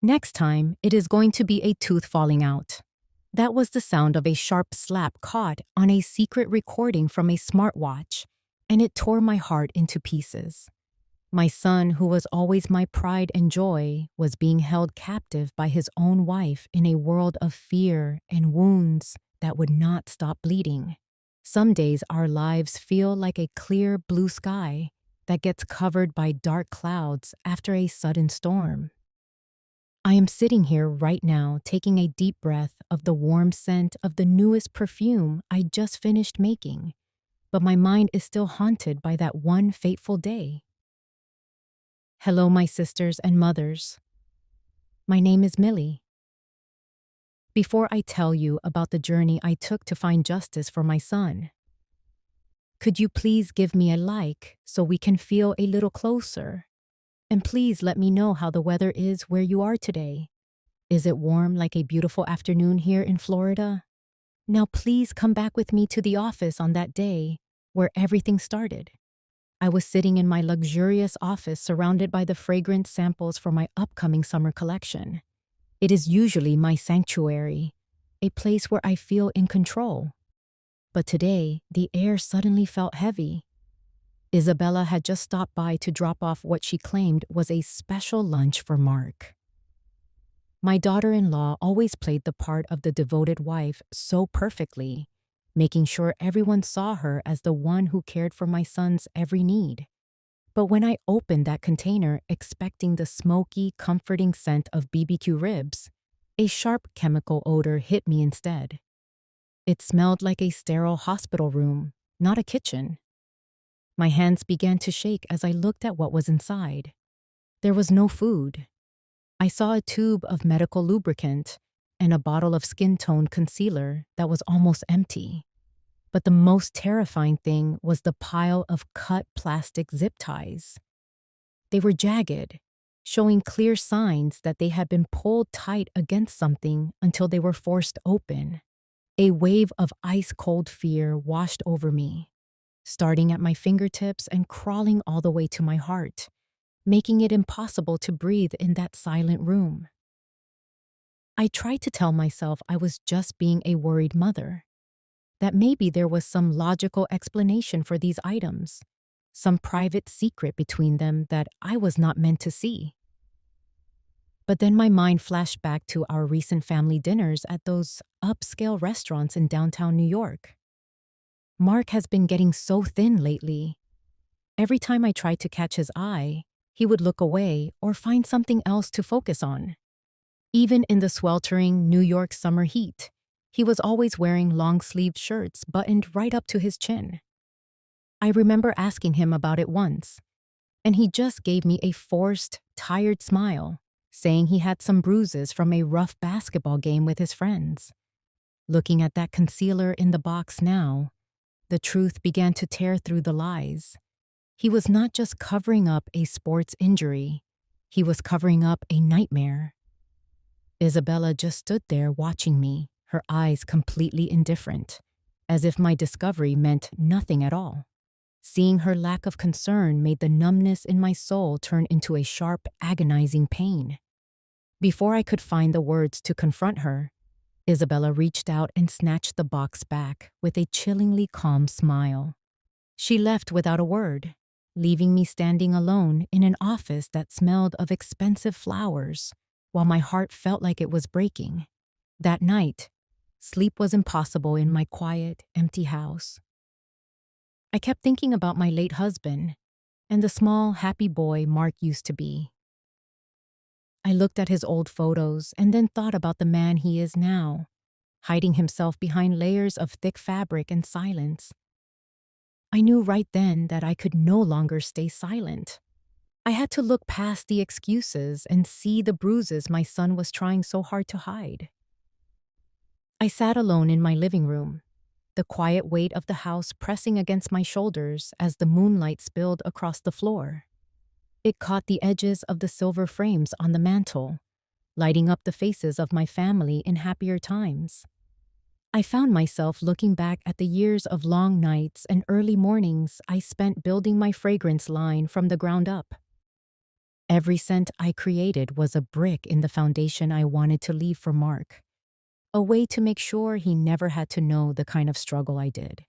Next time, it is going to be a tooth falling out. That was the sound of a sharp slap caught on a secret recording from a smartwatch, and it tore my heart into pieces. My son, who was always my pride and joy, was being held captive by his own wife in a world of fear and wounds that would not stop bleeding. Some days our lives feel like a clear blue sky that gets covered by dark clouds after a sudden storm. I am sitting here right now taking a deep breath of the warm scent of the newest perfume I just finished making, but my mind is still haunted by that one fateful day. Hello, my sisters and mothers. My name is Millie. Before I tell you about the journey I took to find justice for my son, could you please give me a like so we can feel a little closer? And please let me know how the weather is where you are today. Is it warm like a beautiful afternoon here in Florida? Now please come back with me to the office on that day where everything started. I was sitting in my luxurious office surrounded by the fragrant samples for my upcoming summer collection. It is usually my sanctuary, a place where I feel in control. But today, the air suddenly felt heavy. Isabella had just stopped by to drop off what she claimed was a special lunch for Mark. My daughter-in-law always played the part of the devoted wife so perfectly, making sure everyone saw her as the one who cared for my son's every need. But when I opened that container expecting the smoky, comforting scent of BBQ ribs, a sharp chemical odor hit me instead. It smelled like a sterile hospital room, not a kitchen. My hands began to shake as I looked at what was inside. There was no food. I saw a tube of medical lubricant and a bottle of skin-tone concealer that was almost empty. But the most terrifying thing was the pile of cut plastic zip ties. They were jagged, showing clear signs that they had been pulled tight against something until they were forced open. A wave of ice-cold fear washed over me, starting at my fingertips and crawling all the way to my heart, making it impossible to breathe in that silent room. I tried to tell myself I was just being a worried mother, that maybe there was some logical explanation for these items, some private secret between them that I was not meant to see. But then my mind flashed back to our recent family dinners at those upscale restaurants in downtown New York. Mark has been getting so thin lately. Every time I tried to catch his eye, he would look away or find something else to focus on. Even in the sweltering New York summer heat, he was always wearing long-sleeved shirts buttoned right up to his chin. I remember asking him about it once, and he just gave me a forced, tired smile, saying he had some bruises from a rough basketball game with his friends. Looking at that concealer in the box now, the truth began to tear through the lies. He was not just covering up a sports injury, he was covering up a nightmare. Isabella just stood there watching me, her eyes completely indifferent, as if my discovery meant nothing at all. Seeing her lack of concern made the numbness in my soul turn into a sharp, agonizing pain. Before I could find the words to confront her, Isabella reached out and snatched the box back with a chillingly calm smile. She left without a word, leaving me standing alone in an office that smelled of expensive flowers, while my heart felt like it was breaking. That night, sleep was impossible in my quiet, empty house. I kept thinking about my late husband and the small, happy boy Mark used to be. I looked at his old photos and then thought about the man he is now, hiding himself behind layers of thick fabric and silence. I knew right then that I could no longer stay silent. I had to look past the excuses and see the bruises my son was trying so hard to hide. I sat alone in my living room, the quiet weight of the house pressing against my shoulders as the moonlight spilled across the floor. It caught the edges of the silver frames on the mantel, lighting up the faces of my family in happier times. I found myself looking back at the years of long nights and early mornings I spent building my fragrance line from the ground up. Every scent I created was a brick in the foundation I wanted to leave for Mark, a way to make sure he never had to know the kind of struggle I did.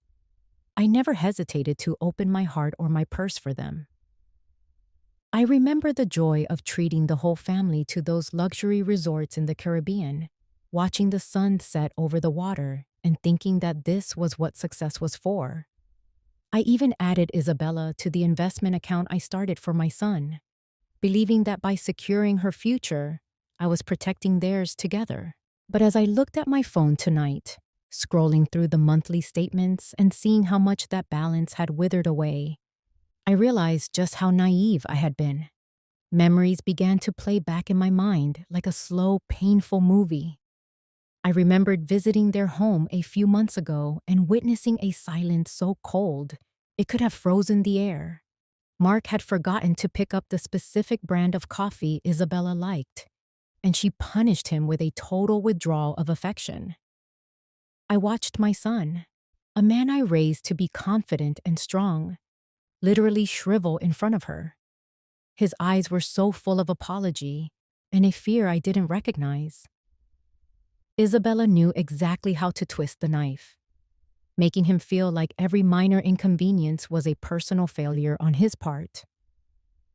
I never hesitated to open my heart or my purse for them. I remember the joy of treating the whole family to those luxury resorts in the Caribbean, watching the sun set over the water and thinking that this was what success was for. I even added Isabella to the investment account I started for my son, believing that by securing her future, I was protecting theirs together. But as I looked at my phone tonight, scrolling through the monthly statements and seeing how much that balance had withered away, I realized just how naive I had been. Memories began to play back in my mind like a slow, painful movie. I remembered visiting their home a few months ago and witnessing a silence so cold it could have frozen the air. Mark had forgotten to pick up the specific brand of coffee Isabella liked, and she punished him with a total withdrawal of affection. I watched my son, a man I raised to be confident and strong, literally shrivel in front of her. His eyes were so full of apology and a fear I didn't recognize. Isabella knew exactly how to twist the knife, making him feel like every minor inconvenience was a personal failure on his part.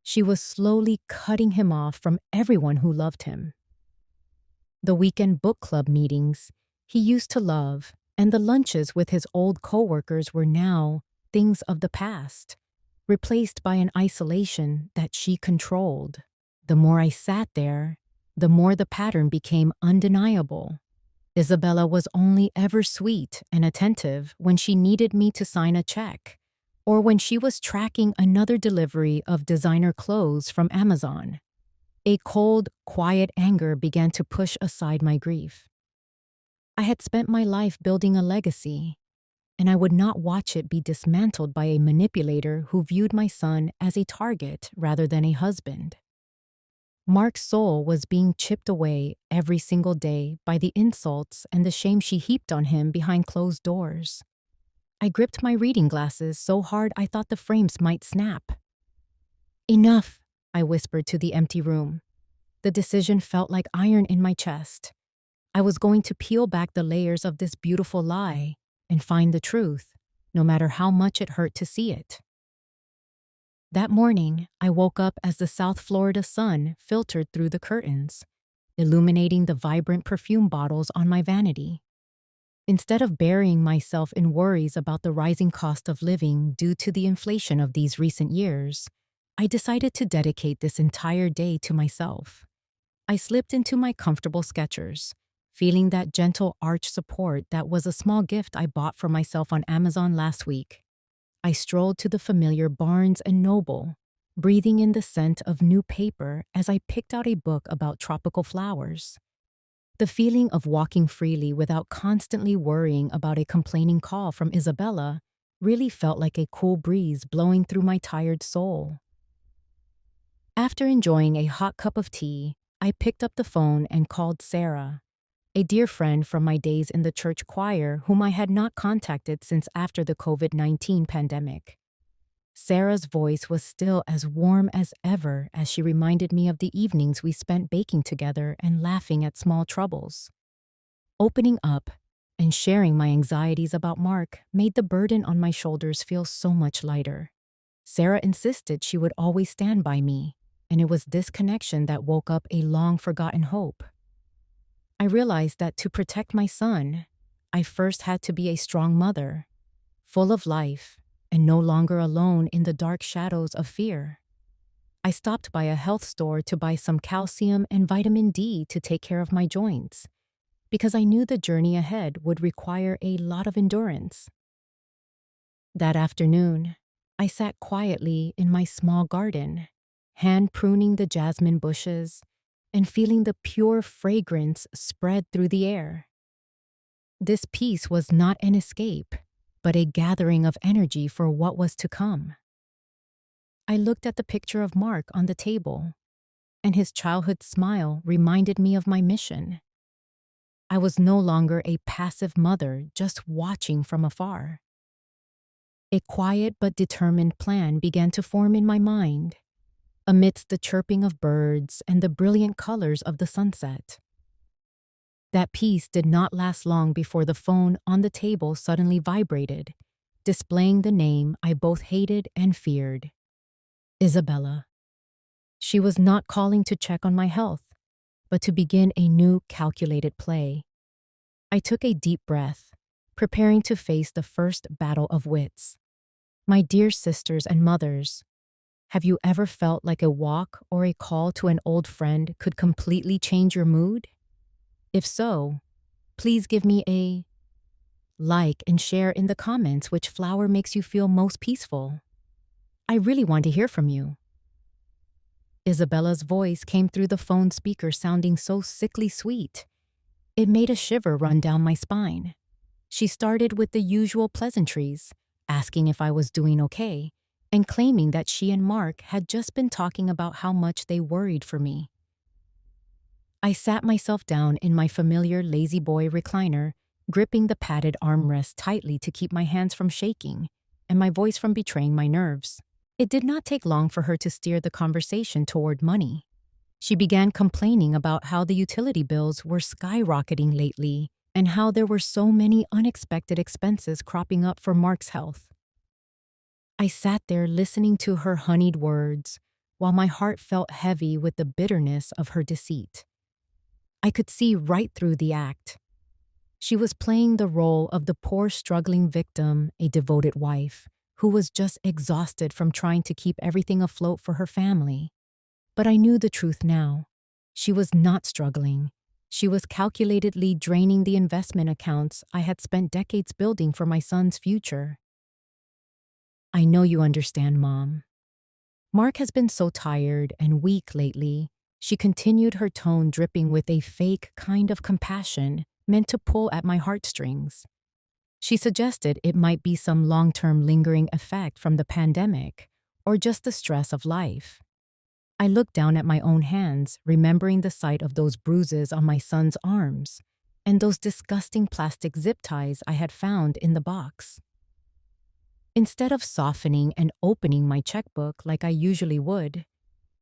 She was slowly cutting him off from everyone who loved him. The weekend book club meetings he used to love and the lunches with his old coworkers were now things of the past, replaced by an isolation that she controlled. The more I sat there, the more the pattern became undeniable. Isabella was only ever sweet and attentive when she needed me to sign a check, or when she was tracking another delivery of designer clothes from Amazon. A cold, quiet anger began to push aside my grief. I had spent my life building a legacy, and I would not watch it be dismantled by a manipulator who viewed my son as a target rather than a husband. Mark's soul was being chipped away every single day by the insults and the shame she heaped on him behind closed doors. I gripped my reading glasses so hard I thought the frames might snap. "Enough," I whispered to the empty room. The decision felt like iron in my chest. I was going to peel back the layers of this beautiful lie and find the truth, no matter how much it hurt to see it. That morning, I woke up as the South Florida sun filtered through the curtains, illuminating the vibrant perfume bottles on my vanity. Instead of burying myself in worries about the rising cost of living due to the inflation of these recent years, I decided to dedicate this entire day to myself. I slipped into my comfortable Skechers, feeling that gentle arch support that was a small gift I bought for myself on Amazon last week. I strolled to the familiar Barnes & Noble, breathing in the scent of new paper as I picked out a book about tropical flowers. The feeling of walking freely without constantly worrying about a complaining call from Isabella really felt like a cool breeze blowing through my tired soul. After enjoying a hot cup of tea, I picked up the phone and called Sarah, a dear friend from my days in the church choir whom I had not contacted since after the COVID-19 pandemic. Sarah's voice was still as warm as ever as she reminded me of the evenings we spent baking together and laughing at small troubles. Opening up and sharing my anxieties about Mark made the burden on my shoulders feel so much lighter. Sarah insisted she would always stand by me, and it was this connection that woke up a long-forgotten hope. I realized that to protect my son, I first had to be a strong mother, full of life, and no longer alone in the dark shadows of fear. I stopped by a health store to buy some calcium and vitamin D to take care of my joints, because I knew the journey ahead would require a lot of endurance. That afternoon, I sat quietly in my small garden, hand pruning the jasmine bushes and feeling the pure fragrance spread through the air. This peace was not an escape, but a gathering of energy for what was to come. I looked at the picture of Mark on the table, and his childhood smile reminded me of my mission. I was no longer a passive mother just watching from afar. A quiet but determined plan began to form in my mind. amidst the chirping of birds and the brilliant colors of the sunset. That peace did not last long before the phone on the table suddenly vibrated, displaying the name I both hated and feared. Isabella. She was not calling to check on my health, but to begin a new calculated play. I took a deep breath, preparing to face the first battle of wits. My dear sisters and mothers, have you ever felt like a walk or a call to an old friend could completely change your mood? If so, please give me a like and share in the comments which flower makes you feel most peaceful. I really want to hear from you. Isabella's voice came through the phone speaker sounding so sickly sweet. It made a shiver run down my spine. She started with the usual pleasantries, asking if I was doing okay, and claiming that she and Mark had just been talking about how much they worried for me. I sat myself down in my familiar lazy boy recliner, gripping the padded armrest tightly to keep my hands from shaking and my voice from betraying my nerves. It did not take long for her to steer the conversation toward money. She began complaining about how the utility bills were skyrocketing lately and how there were so many unexpected expenses cropping up for Mark's health. I sat there listening to her honeyed words while my heart felt heavy with the bitterness of her deceit. I could see right through the act. She was playing the role of the poor struggling victim, a devoted wife, who was just exhausted from trying to keep everything afloat for her family. But I knew the truth now. She was not struggling. She was calculatedly draining the investment accounts I had spent decades building for my son's future. I know you understand, Mom. Mark has been so tired and weak lately. She continued, her tone dripping with a fake kind of compassion meant to pull at my heartstrings. She suggested it might be some long-term lingering effect from the pandemic or just the stress of life. I looked down at my own hands, remembering the sight of those bruises on my son's arms and those disgusting plastic zip ties I had found in the box. Instead of softening and opening my checkbook like I usually would,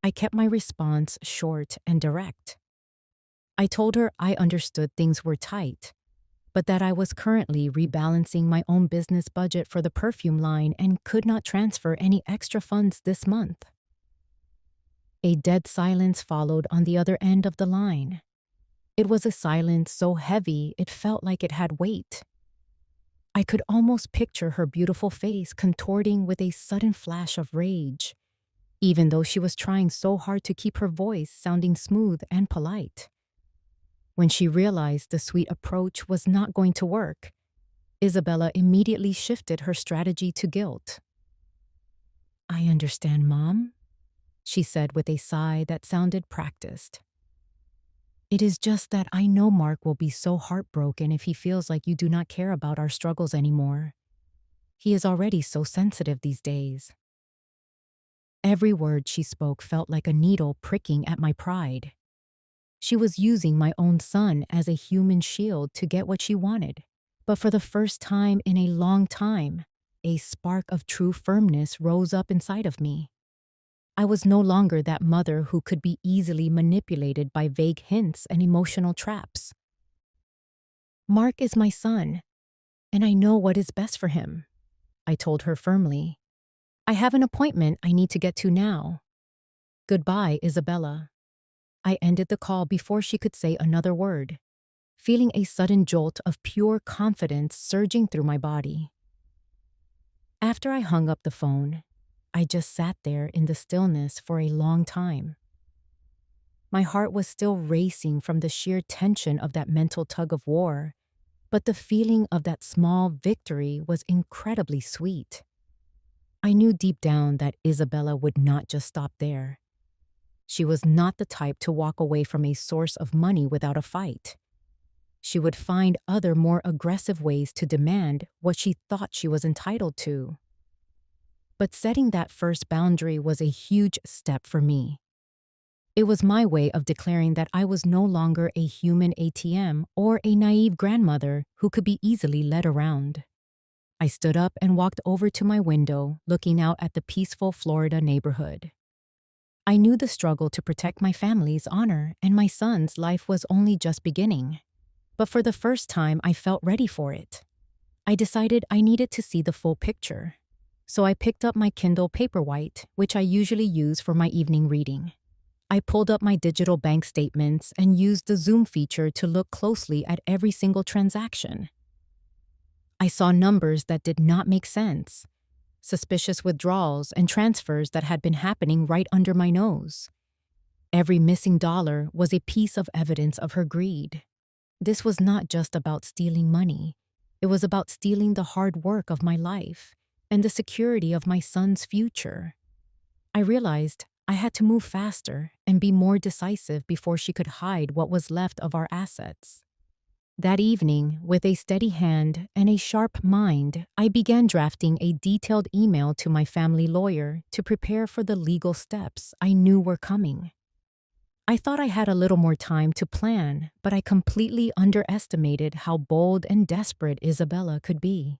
I kept my response short and direct. I told her I understood things were tight, but that I was currently rebalancing my own business budget for the perfume line and could not transfer any extra funds this month. A dead silence followed on the other end of the line. It was a silence so heavy it felt like it had weight. I could almost picture her beautiful face contorting with a sudden flash of rage, even though she was trying so hard to keep her voice sounding smooth and polite. When she realized the sweet approach was not going to work, Isabella immediately shifted her strategy to guilt. I understand, Mom, she said with a sigh that sounded practiced. It is just that I know Mark will be so heartbroken if he feels like you do not care about our struggles anymore. He is already so sensitive these days. Every word she spoke felt like a needle pricking at my pride. She was using my own son as a human shield to get what she wanted. But for the first time in a long time, a spark of true firmness rose up inside of me. I was no longer that mother who could be easily manipulated by vague hints and emotional traps. Mark is my son, and I know what is best for him, I told her firmly. I have an appointment I need to get to now. Goodbye, Isabella. I ended the call before she could say another word, feeling a sudden jolt of pure confidence surging through my body. After I hung up the phone, I just sat there in the stillness for a long time. My heart was still racing from the sheer tension of that mental tug of war, but the feeling of that small victory was incredibly sweet. I knew deep down that Isabella would not just stop there. She was not the type to walk away from a source of money without a fight. She would find other more aggressive ways to demand what she thought she was entitled to. But setting that first boundary was a huge step for me. It was my way of declaring that I was no longer a human ATM or a naive grandmother who could be easily led around. I stood up and walked over to my window, looking out at the peaceful Florida neighborhood. I knew the struggle to protect my family's honor and my son's life was only just beginning. But for the first time, I felt ready for it. I decided I needed to see the full picture. So I picked up my Kindle Paperwhite, which I usually use for my evening reading. I pulled up my digital bank statements and used the zoom feature to look closely at every single transaction. I saw numbers that did not make sense, suspicious withdrawals and transfers that had been happening right under my nose. Every missing dollar was a piece of evidence of her greed. This was not just about stealing money. It was about stealing the hard work of my life and the security of my son's future. I realized I had to move faster and be more decisive before she could hide what was left of our assets. That evening, with a steady hand and a sharp mind, I began drafting a detailed email to my family lawyer to prepare for the legal steps I knew were coming. I thought I had a little more time to plan, but I completely underestimated how bold and desperate Isabella could be.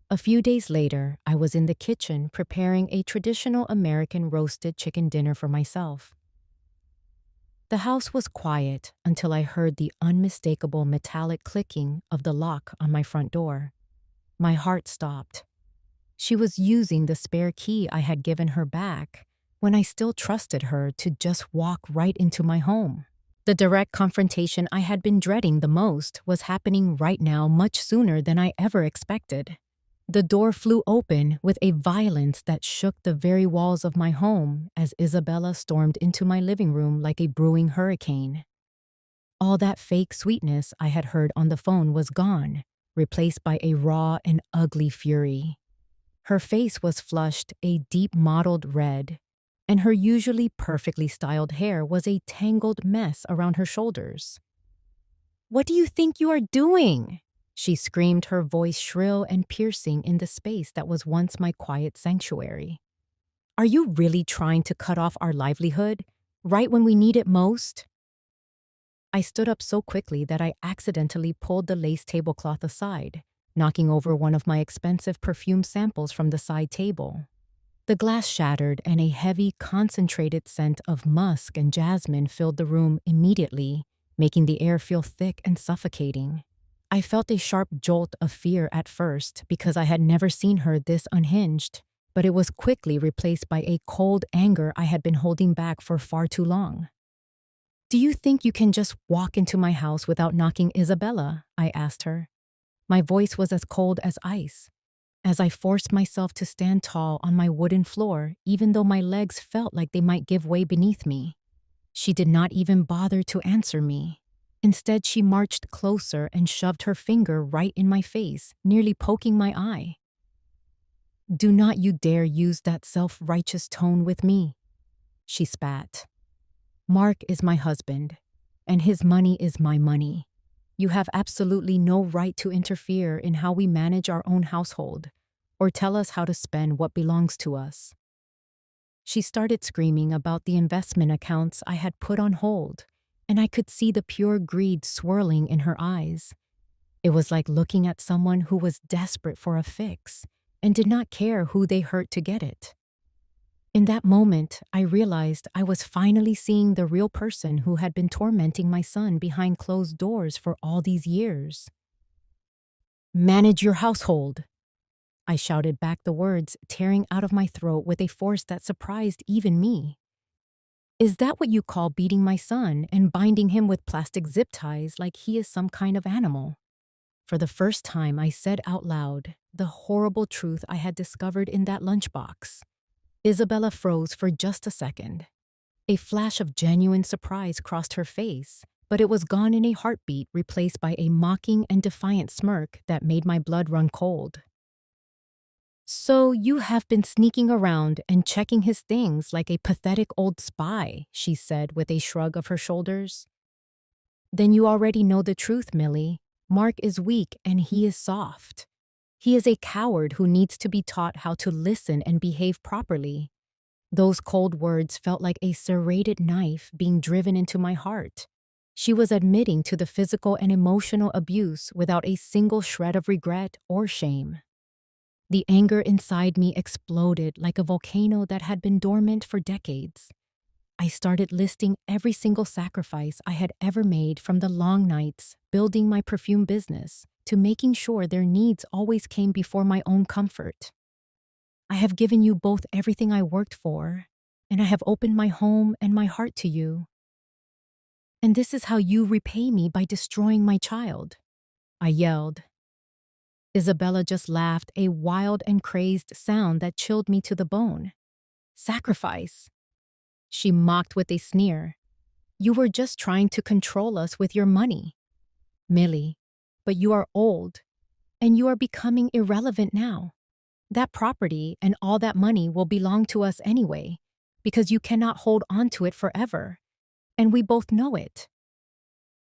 A few days later, I was in the kitchen preparing a traditional American roasted chicken dinner for myself. The house was quiet until I heard the unmistakable metallic clicking of the lock on my front door. My heart stopped. She was using the spare key I had given her back when I still trusted her to just walk right into my home. The direct confrontation I had been dreading the most was happening right now much sooner than I ever expected. The door flew open with a violence that shook the very walls of my home as Isabella stormed into my living room like a brewing hurricane. All that fake sweetness I had heard on the phone was gone, replaced by a raw and ugly fury. Her face was flushed a deep mottled red, and her usually perfectly styled hair was a tangled mess around her shoulders. "What do you think you are doing?" She screamed, her voice shrill and piercing in the space that was once my quiet sanctuary. "Are you really trying to cut off our livelihood, right when we need it most?" I stood up so quickly that I accidentally pulled the lace tablecloth aside, knocking over one of my expensive perfume samples from the side table. The glass shattered and a heavy, concentrated scent of musk and jasmine filled the room immediately, making the air feel thick and suffocating. I felt a sharp jolt of fear at first because I had never seen her this unhinged, but it was quickly replaced by a cold anger I had been holding back for far too long. "Do you think you can just walk into my house without knocking, Isabella?" I asked her. My voice was as cold as ice, as I forced myself to stand tall on my wooden floor even though my legs felt like they might give way beneath me. She did not even bother to answer me. Instead, she marched closer and shoved her finger right in my face, nearly poking my eye. "Do not you dare use that self-righteous tone with me," she spat. "Mark is my husband, and his money is my money. You have absolutely no right to interfere in how we manage our own household, or tell us how to spend what belongs to us." She started screaming about the investment accounts I had put on hold, and I could see the pure greed swirling in her eyes. It was like looking at someone who was desperate for a fix and did not care who they hurt to get it. In that moment, I realized I was finally seeing the real person who had been tormenting my son behind closed doors for all these years. "Manage your household," I shouted back, the words tearing out of my throat with a force that surprised even me. "Is that what you call beating my son and binding him with plastic zip ties like he is some kind of animal?" For the first time, I said out loud the horrible truth I had discovered in that lunchbox. Isabella froze for just a second. A flash of genuine surprise crossed her face, but it was gone in a heartbeat, replaced by a mocking and defiant smirk that made my blood run cold. "So you have been sneaking around and checking his things like a pathetic old spy," she said with a shrug of her shoulders. "Then you already know the truth, Millie. Mark is weak and he is soft. He is a coward who needs to be taught how to listen and behave properly." Those cold words felt like a serrated knife being driven into my heart. She was admitting to the physical and emotional abuse without a single shred of regret or shame. The anger inside me exploded like a volcano that had been dormant for decades. I started listing every single sacrifice I had ever made, from the long nights building my perfume business to making sure their needs always came before my own comfort. I have given you both everything I worked for, and I have opened my home and my heart to you. And this is how you repay me, by destroying my child, I yelled. Isabella just laughed, a wild and crazed sound that chilled me to the bone. Sacrifice? She mocked with a sneer. You were just trying to control us with your money, Millie. But you are old, and you are becoming irrelevant now. That property and all that money will belong to us anyway, because you cannot hold on to it forever, and we both know it.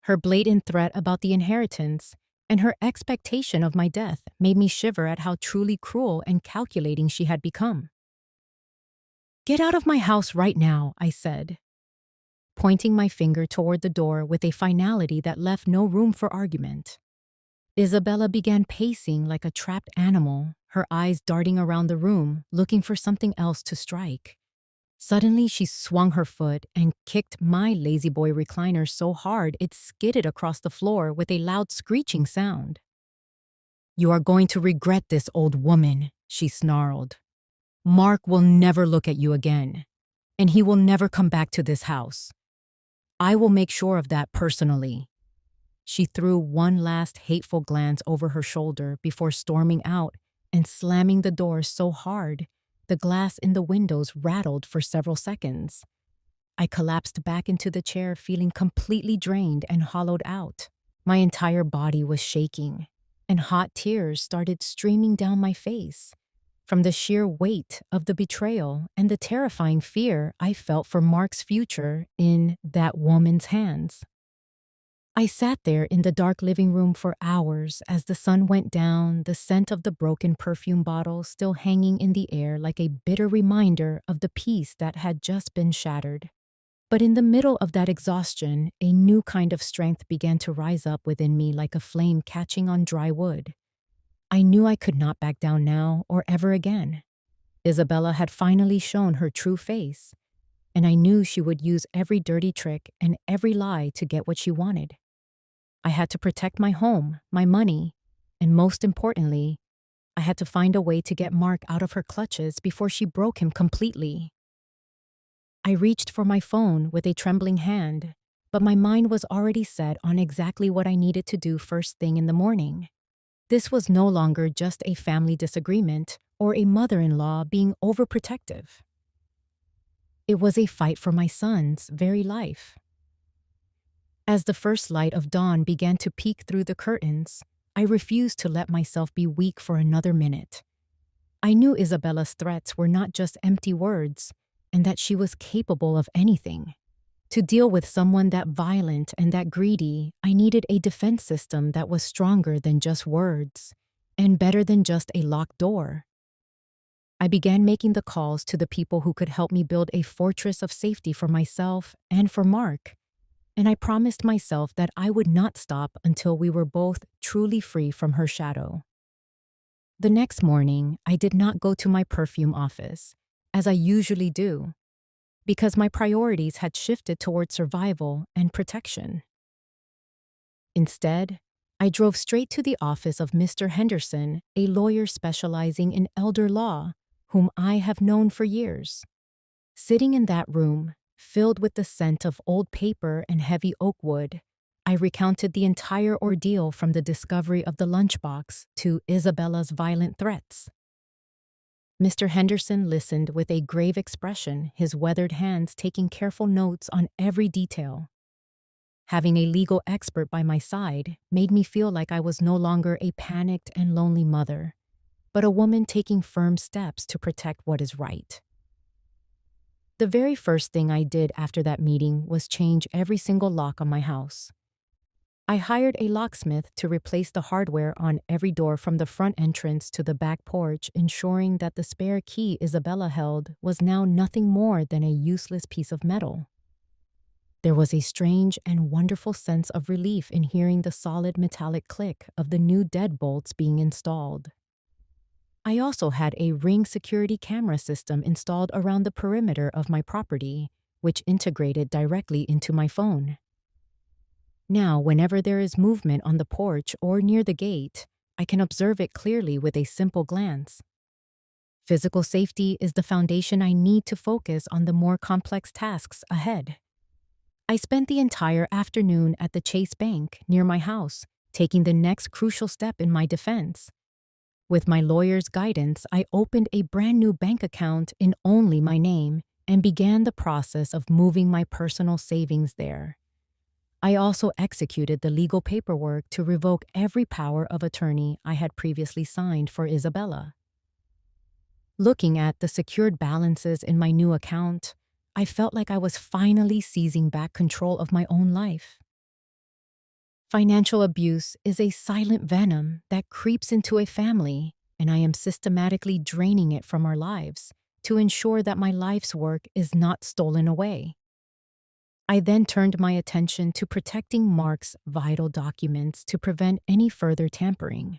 Her blatant threat about the inheritance and her expectation of my death made me shiver at how truly cruel and calculating she had become. Get out of my house right now, I said, pointing my finger toward the door with a finality that left no room for argument. Isabella began pacing like a trapped animal, her eyes darting around the room, looking for something else to strike. Suddenly, she swung her foot and kicked my lazy boy recliner so hard it skidded across the floor with a loud screeching sound. You are going to regret this, old woman, she snarled. Mark will never look at you again, and he will never come back to this house. I will make sure of that personally. She threw one last hateful glance over her shoulder before storming out and slamming the door so hard the glass in the windows rattled for several seconds. I collapsed back into the chair, feeling completely drained and hollowed out. My entire body was shaking, and hot tears started streaming down my face from the sheer weight of the betrayal and the terrifying fear I felt for Mark's future in that woman's hands. I sat there in the dark living room for hours as the sun went down, the scent of the broken perfume bottle still hanging in the air like a bitter reminder of the peace that had just been shattered. But in the middle of that exhaustion, a new kind of strength began to rise up within me like a flame catching on dry wood. I knew I could not back down now or ever again. Isabella had finally shown her true face, and I knew she would use every dirty trick and every lie to get what she wanted. I had to protect my home, my money, and most importantly, I had to find a way to get Mark out of her clutches before she broke him completely. I reached for my phone with a trembling hand, but my mind was already set on exactly what I needed to do first thing in the morning. This was no longer just a family disagreement or a mother-in-law being overprotective. It was a fight for my son's very life. As the first light of dawn began to peek through the curtains, I refused to let myself be weak for another minute. I knew Isabella's threats were not just empty words, and that she was capable of anything. To deal with someone that violent and that greedy, I needed a defense system that was stronger than just words, and better than just a locked door. I began making the calls to the people who could help me build a fortress of safety for myself and for Mark, and I promised myself that I would not stop until we were both truly free from her shadow. The next morning, I did not go to my perfume office, as I usually do, because my priorities had shifted toward survival and protection. Instead, I drove straight to the office of Mr. Henderson, a lawyer specializing in elder law, whom I have known for years. Sitting in that room, filled with the scent of old paper and heavy oak wood, I recounted the entire ordeal from the discovery of the lunchbox to Isabella's violent threats. Mr. Henderson listened with a grave expression, his weathered hands taking careful notes on every detail. Having a legal expert by my side made me feel like I was no longer a panicked and lonely mother, but a woman taking firm steps to protect what is right. The very first thing I did after that meeting was change every single lock on my house. I hired a locksmith to replace the hardware on every door from the front entrance to the back porch, ensuring that the spare key Isabella held was now nothing more than a useless piece of metal. There was a strange and wonderful sense of relief in hearing the solid metallic click of the new deadbolts being installed. I also had a Ring security camera system installed around the perimeter of my property, which integrated directly into my phone. Now, whenever there is movement on the porch or near the gate, I can observe it clearly with a simple glance. Physical safety is the foundation I need to focus on the more complex tasks ahead. I spent the entire afternoon at the Chase Bank near my house, taking the next crucial step in my defense. With my lawyer's guidance, I opened a brand new bank account in only my name and began the process of moving my personal savings there. I also executed the legal paperwork to revoke every power of attorney I had previously signed for Isabella. Looking at the secured balances in my new account, I felt like I was finally seizing back control of my own life. Financial abuse is a silent venom that creeps into a family, and I am systematically draining it from our lives to ensure that my life's work is not stolen away. I then turned my attention to protecting Mark's vital documents to prevent any further tampering.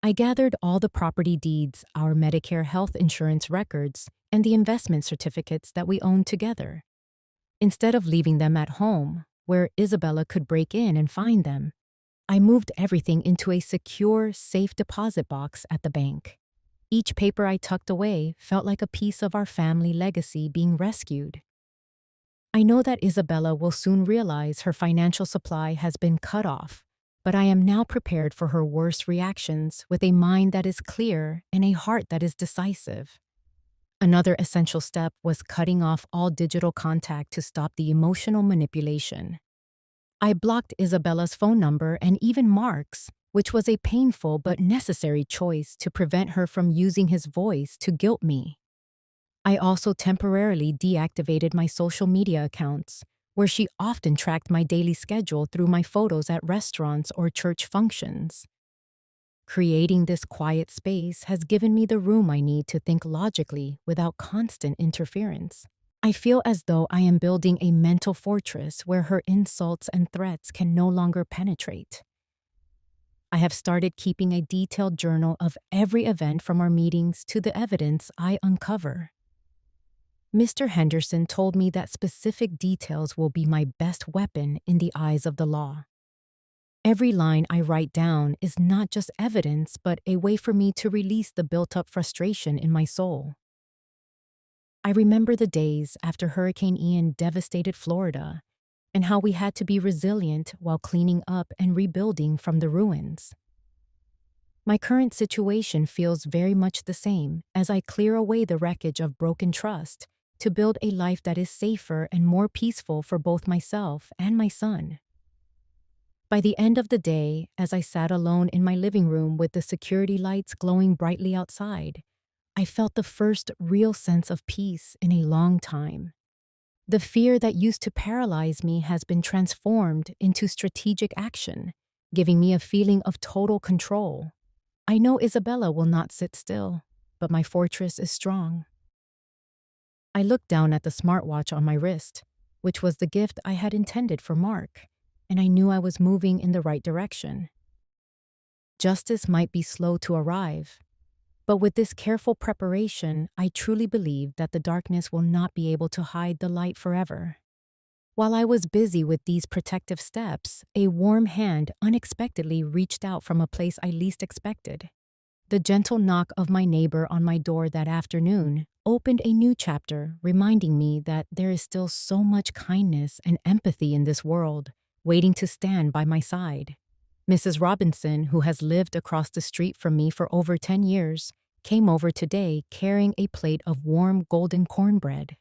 I gathered all the property deeds, our Medicare health insurance records, and the investment certificates that we owned together. Instead of leaving them at home, where Isabella could break in and find them, I moved everything into a secure, safe deposit box at the bank. Each paper I tucked away felt like a piece of our family legacy being rescued. I know that Isabella will soon realize her financial supply has been cut off, but I am now prepared for her worst reactions with a mind that is clear and a heart that is decisive. Another essential step was cutting off all digital contact to stop the emotional manipulation. I blocked Isabella's phone number and even Mark's, which was a painful but necessary choice to prevent her from using his voice to guilt me. I also temporarily deactivated my social media accounts, where she often tracked my daily schedule through my photos at restaurants or church functions. Creating this quiet space has given me the room I need to think logically without constant interference. I feel as though I am building a mental fortress where her insults and threats can no longer penetrate. I have started keeping a detailed journal of every event from our meetings to the evidence I uncover. Mr. Henderson told me that specific details will be my best weapon in the eyes of the law. Every line I write down is not just evidence, but a way for me to release the built-up frustration in my soul. I remember the days after Hurricane Ian devastated Florida, and how we had to be resilient while cleaning up and rebuilding from the ruins. My current situation feels very much the same as I clear away the wreckage of broken trust to build a life that is safer and more peaceful for both myself and my son. By the end of the day, as I sat alone in my living room with the security lights glowing brightly outside, I felt the first real sense of peace in a long time. The fear that used to paralyze me has been transformed into strategic action, giving me a feeling of total control. I know Isabella will not sit still, but my fortress is strong. I looked down at the smartwatch on my wrist, which was the gift I had intended for Mark, and I knew I was moving in the right direction. Justice might be slow to arrive, but with this careful preparation, I truly believe that the darkness will not be able to hide the light forever. While I was busy with these protective steps, a warm hand unexpectedly reached out from a place I least expected. The gentle knock of my neighbor on my door that afternoon opened a new chapter, reminding me that there is still so much kindness and empathy in this world, waiting to stand by my side. Mrs. Robinson, who has lived across the street from me for over 10 years, came over today carrying a plate of warm golden cornbread.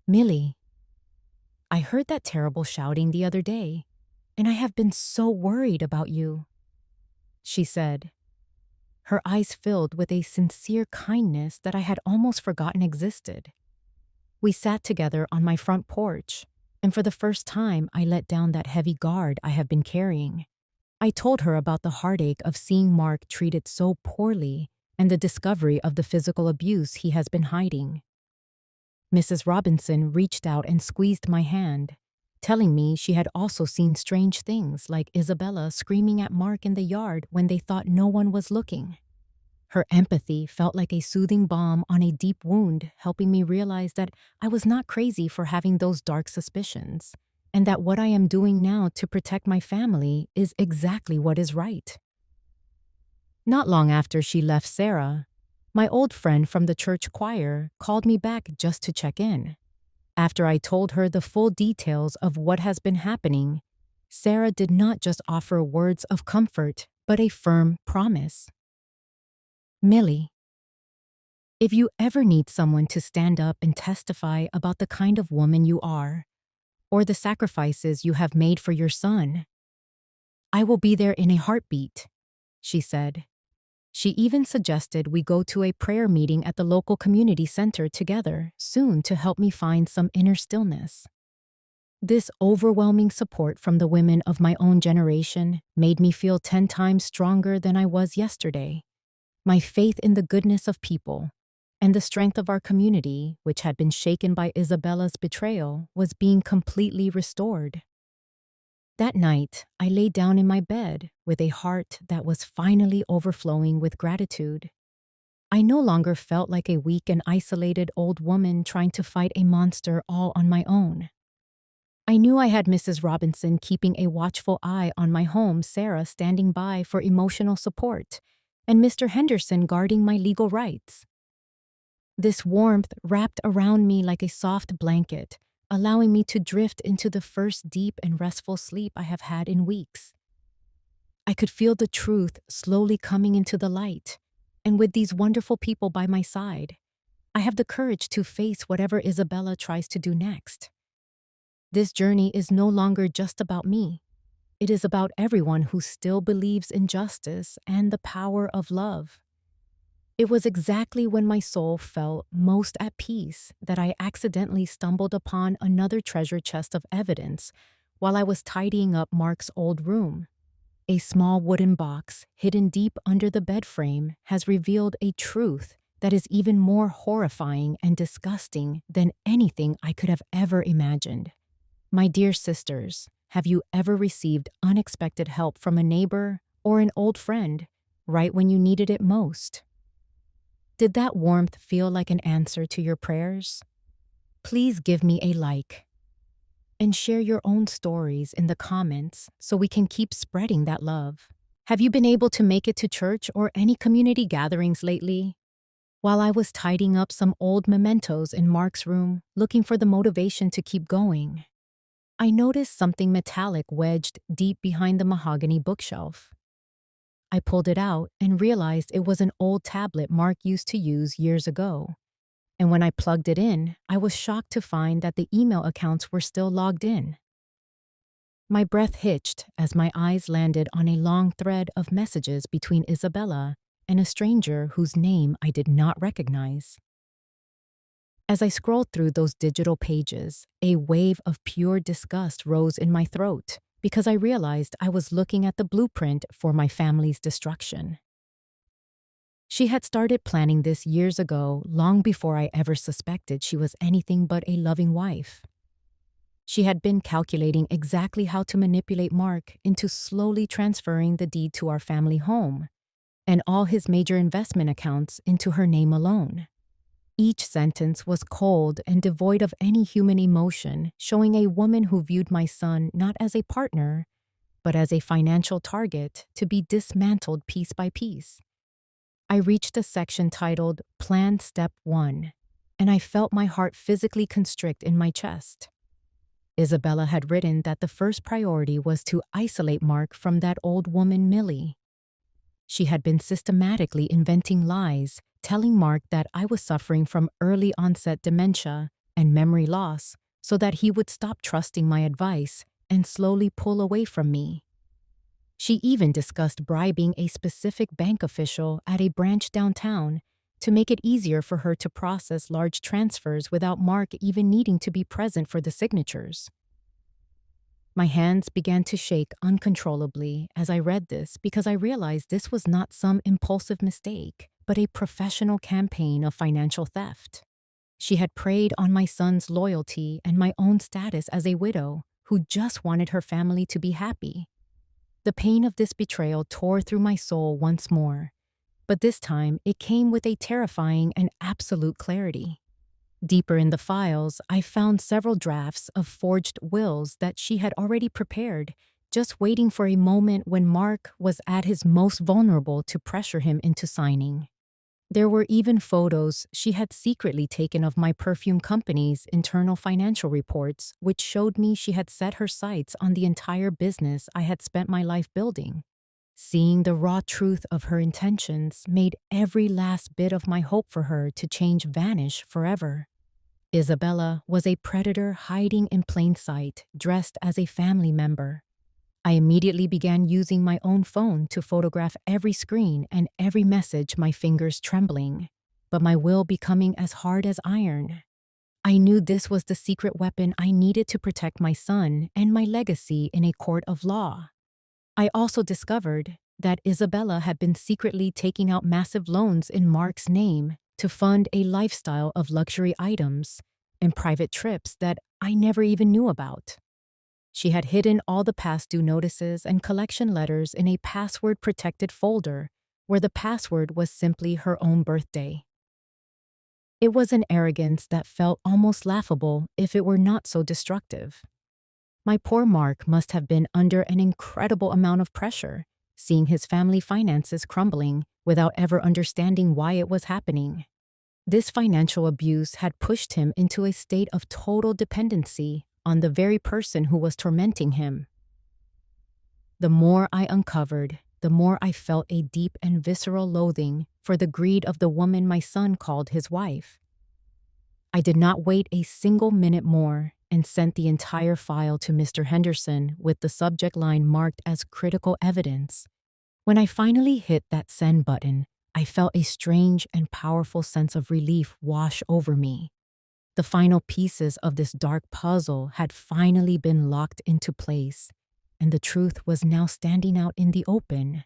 "Millie, I heard that terrible shouting the other day, and I have been so worried about you," she said. Her eyes filled with a sincere kindness that I had almost forgotten existed. We sat together on my front porch, and for the first time I let down that heavy guard I have been carrying. I told her about the heartache of seeing Mark treated so poorly and the discovery of the physical abuse he has been hiding. Mrs. Robinson reached out and squeezed my hand, telling me she had also seen strange things like Isabella screaming at Mark in the yard when they thought no one was looking. Her empathy felt like a soothing balm on a deep wound, helping me realize that I was not crazy for having those dark suspicions, and that what I am doing now to protect my family is exactly what is right. Not long after she left Sarah, my old friend from the church choir called me back just to check in. After I told her the full details of what has been happening, Sarah did not just offer words of comfort, but a firm promise. Millie, if you ever need someone to stand up and testify about the kind of woman you are, or the sacrifices you have made for your son, I will be there in a heartbeat, she said. She even suggested we go to a prayer meeting at the local community center together soon to help me find some inner stillness. This overwhelming support from the women of my own generation made me feel 10 times stronger than I was yesterday. My faith in the goodness of people and the strength of our community, which had been shaken by Isabella's betrayal, was being completely restored. That night, I lay down in my bed with a heart that was finally overflowing with gratitude. I no longer felt like a weak and isolated old woman trying to fight a monster all on my own. I knew I had Mrs. Robinson keeping a watchful eye on my home, Sarah standing by for emotional support, and Mr. Henderson guarding my legal rights. This warmth wrapped around me like a soft blanket, allowing me to drift into the first deep and restful sleep I have had in weeks. I could feel the truth slowly coming into the light, and with these wonderful people by my side, I have the courage to face whatever Isabella tries to do next. This journey is no longer just about me. It is about everyone who still believes in justice and the power of love. It was exactly when my soul felt most at peace that I accidentally stumbled upon another treasure chest of evidence while I was tidying up Mark's old room. A small wooden box hidden deep under the bed frame has revealed a truth that is even more horrifying and disgusting than anything I could have ever imagined. My dear sisters, have you ever received unexpected help from a neighbor or an old friend right when you needed it most? Did that warmth feel like an answer to your prayers? Please give me a like and share your own stories in the comments so we can keep spreading that love. Have you been able to make it to church or any community gatherings lately? While I was tidying up some old mementos in Mark's room, looking for the motivation to keep going, I noticed something metallic wedged deep behind the mahogany bookshelf. I pulled it out and realized it was an old tablet Mark used to use years ago. And when I plugged it in, I was shocked to find that the email accounts were still logged in. My breath hitched as my eyes landed on a long thread of messages between Isabella and a stranger whose name I did not recognize. As I scrolled through those digital pages, a wave of pure disgust rose in my throat because I realized I was looking at the blueprint for my family's destruction. She had started planning this years ago, long before I ever suspected she was anything but a loving wife. She had been calculating exactly how to manipulate Mark into slowly transferring the deed to our family home and all his major investment accounts into her name alone. Each sentence was cold and devoid of any human emotion, showing a woman who viewed my son not as a partner, but as a financial target to be dismantled piece by piece. I reached a section titled Plan Step 1, and I felt my heart physically constrict in my chest. Isabella had written that the first priority was to isolate Mark from that old woman, Millie. She had been systematically inventing lies, telling Mark that I was suffering from early onset dementia and memory loss so that he would stop trusting my advice and slowly pull away from me. She even discussed bribing a specific bank official at a branch downtown to make it easier for her to process large transfers without Mark even needing to be present for the signatures. My hands began to shake uncontrollably as I read this because I realized this was not some impulsive mistake, but a professional campaign of financial theft. She had preyed on my son's loyalty and my own status as a widow who just wanted her family to be happy. The pain of this betrayal tore through my soul once more, but this time it came with a terrifying and absolute clarity. Deeper in the files, I found several drafts of forged wills that she had already prepared, just waiting for a moment when Mark was at his most vulnerable to pressure him into signing. There were even photos she had secretly taken of my perfume company's internal financial reports, which showed me she had set her sights on the entire business I had spent my life building. Seeing the raw truth of her intentions made every last bit of my hope for her to change vanish forever. Isabella was a predator hiding in plain sight, dressed as a family member. I immediately began using my own phone to photograph every screen and every message, my fingers trembling, but my will becoming as hard as iron. I knew this was the secret weapon I needed to protect my son and my legacy in a court of law. I also discovered that Isabella had been secretly taking out massive loans in Mark's name to fund a lifestyle of luxury items and private trips that I never even knew about. She had hidden all the past due notices and collection letters in a password-protected folder where the password was simply her own birthday. It was an arrogance that felt almost laughable if it were not so destructive. My poor Mark must have been under an incredible amount of pressure, seeing his family finances crumbling without ever understanding why it was happening. This financial abuse had pushed him into a state of total dependency on the very person who was tormenting him. The more I uncovered, the more I felt a deep and visceral loathing for the greed of the woman my son called his wife. I did not wait a single minute more and sent the entire file to Mr. Henderson with the subject line marked as critical evidence. When I finally hit that send button, I felt a strange and powerful sense of relief wash over me. The final pieces of this dark puzzle had finally been locked into place, and the truth was now standing out in the open.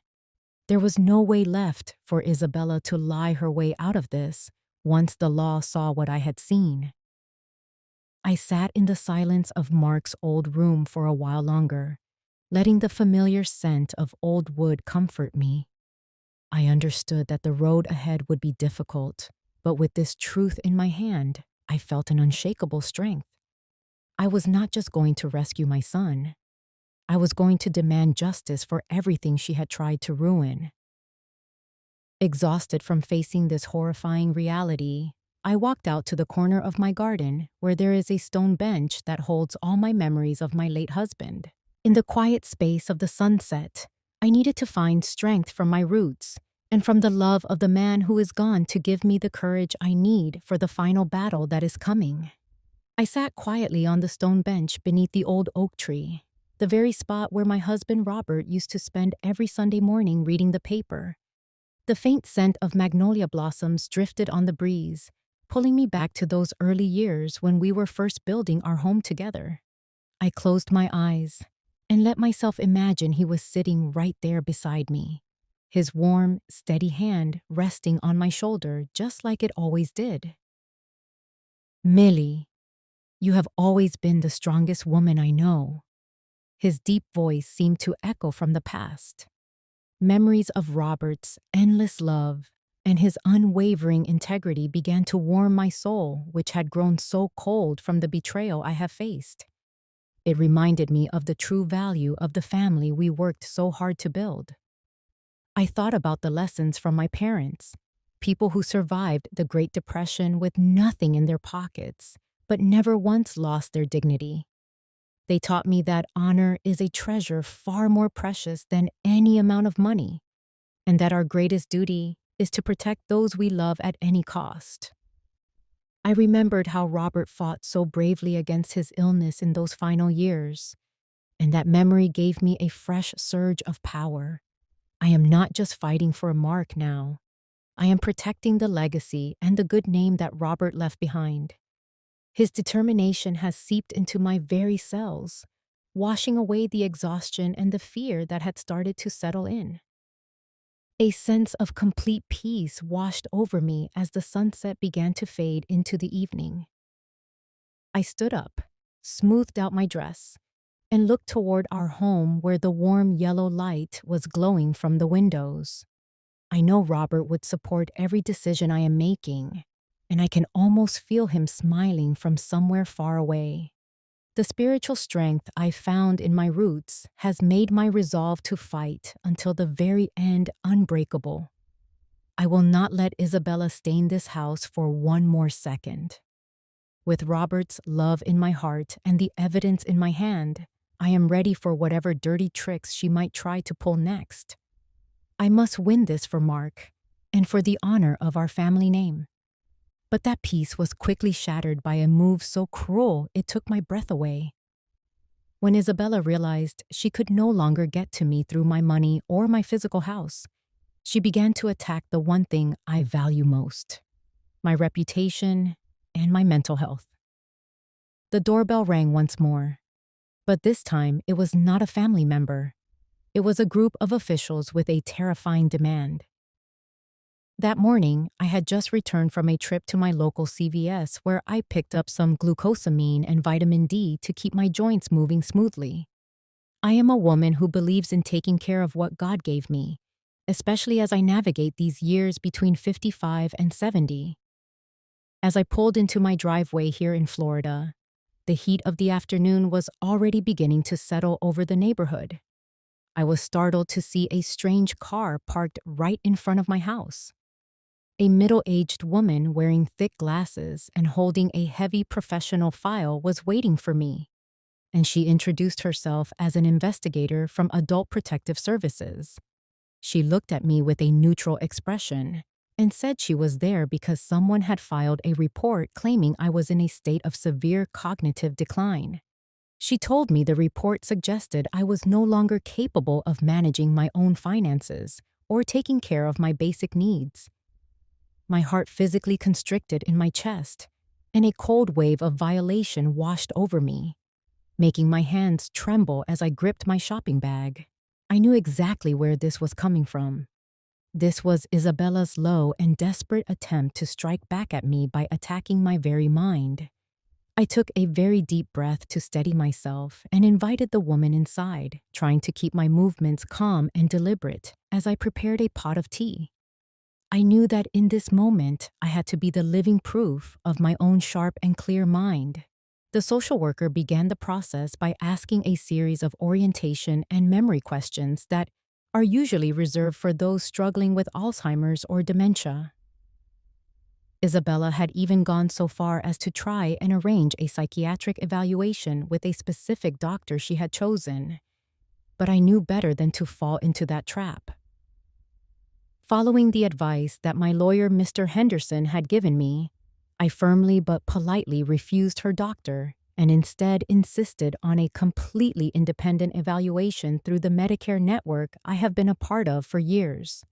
There was no way left for Isabella to lie her way out of this once the law saw what I had seen. I sat in the silence of Mark's old room for a while longer, letting the familiar scent of old wood comfort me. I understood that the road ahead would be difficult, but with this truth in my hand, I felt an unshakable strength. I was not just going to rescue my son. I was going to demand justice for everything she had tried to ruin. Exhausted from facing this horrifying reality, I walked out to the corner of my garden where there is a stone bench that holds all my memories of my late husband. In the quiet space of the sunset, I needed to find strength from my roots and from the love of the man who is gone to give me the courage I need for the final battle that is coming. I sat quietly on the stone bench beneath the old oak tree, the very spot where my husband Robert used to spend every Sunday morning reading the paper. The faint scent of magnolia blossoms drifted on the breeze, pulling me back to those early years when we were first building our home together. I closed my eyes and let myself imagine he was sitting right there beside me, his warm, steady hand resting on my shoulder just like it always did. "Millie, you have always been the strongest woman I know." His deep voice seemed to echo from the past. Memories of Robert's endless love and his unwavering integrity began to warm my soul, which had grown so cold from the betrayal I have faced. It reminded me of the true value of the family we worked so hard to build. I thought about the lessons from my parents, people who survived the Great Depression with nothing in their pockets, but never once lost their dignity. They taught me that honor is a treasure far more precious than any amount of money, and that our greatest duty is to protect those we love at any cost. I remembered how Robert fought so bravely against his illness in those final years, and that memory gave me a fresh surge of power. I am not just fighting for Mark now. I am protecting the legacy and the good name that Robert left behind. His determination has seeped into my very cells, washing away the exhaustion and the fear that had started to settle in. A sense of complete peace washed over me as the sunset began to fade into the evening. I stood up, smoothed out my dress, and looked toward our home where the warm yellow light was glowing from the windows. I know Robert would support every decision I am making, and I can almost feel him smiling from somewhere far away. The spiritual strength I found in my roots has made my resolve to fight until the very end unbreakable. I will not let Isabella stain this house for one more second. With Robert's love in my heart and the evidence in my hand, I am ready for whatever dirty tricks she might try to pull next. I must win this for Mark and for the honor of our family name. But that peace was quickly shattered by a move so cruel it took my breath away. When Isabella realized she could no longer get to me through my money or my physical house, she began to attack the one thing I value most: my reputation and my mental health. The doorbell rang once more, but this time it was not a family member. It was a group of officials with a terrifying demand. That morning, I had just returned from a trip to my local CVS where I picked up some glucosamine and vitamin D to keep my joints moving smoothly. I am a woman who believes in taking care of what God gave me, especially as I navigate these years between 55 and 70. As I pulled into my driveway here in Florida, the heat of the afternoon was already beginning to settle over the neighborhood. I was startled to see a strange car parked right in front of my house. A middle-aged woman wearing thick glasses and holding a heavy professional file was waiting for me, and she introduced herself as an investigator from Adult Protective Services. She looked at me with a neutral expression and said she was there because someone had filed a report claiming I was in a state of severe cognitive decline. She told me the report suggested I was no longer capable of managing my own finances or taking care of my basic needs. My heart physically constricted in my chest, and a cold wave of violation washed over me, making my hands tremble as I gripped my shopping bag. I knew exactly where this was coming from. This was Isabella's low and desperate attempt to strike back at me by attacking my very mind. I took a very deep breath to steady myself and invited the woman inside, trying to keep my movements calm and deliberate as I prepared a pot of tea. I knew that in this moment, I had to be the living proof of my own sharp and clear mind. The social worker began the process by asking a series of orientation and memory questions that are usually reserved for those struggling with Alzheimer's or dementia. Isabella had even gone so far as to try and arrange a psychiatric evaluation with a specific doctor she had chosen, but I knew better than to fall into that trap. Following the advice that my lawyer, Mr. Henderson, had given me, I firmly but politely refused her doctor and instead insisted on a completely independent evaluation through the Medicare network I have been a part of for years.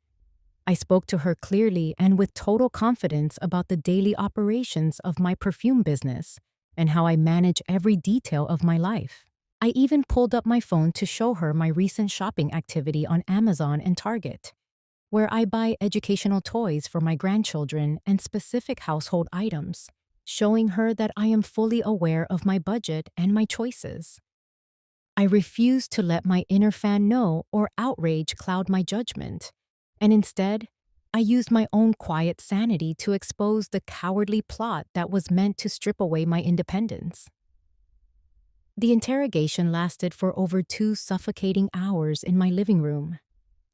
I spoke to her clearly and with total confidence about the daily operations of my perfume business and how I manage every detail of my life. I even pulled up my phone to show her my recent shopping activity on Amazon and Target, where I buy educational toys for my grandchildren and specific household items, showing her that I am fully aware of my budget and my choices. I refused to let my inner fan know or outrage cloud my judgment, and instead, I used my own quiet sanity to expose the cowardly plot that was meant to strip away my independence. The interrogation lasted for over 2 suffocating hours in my living room.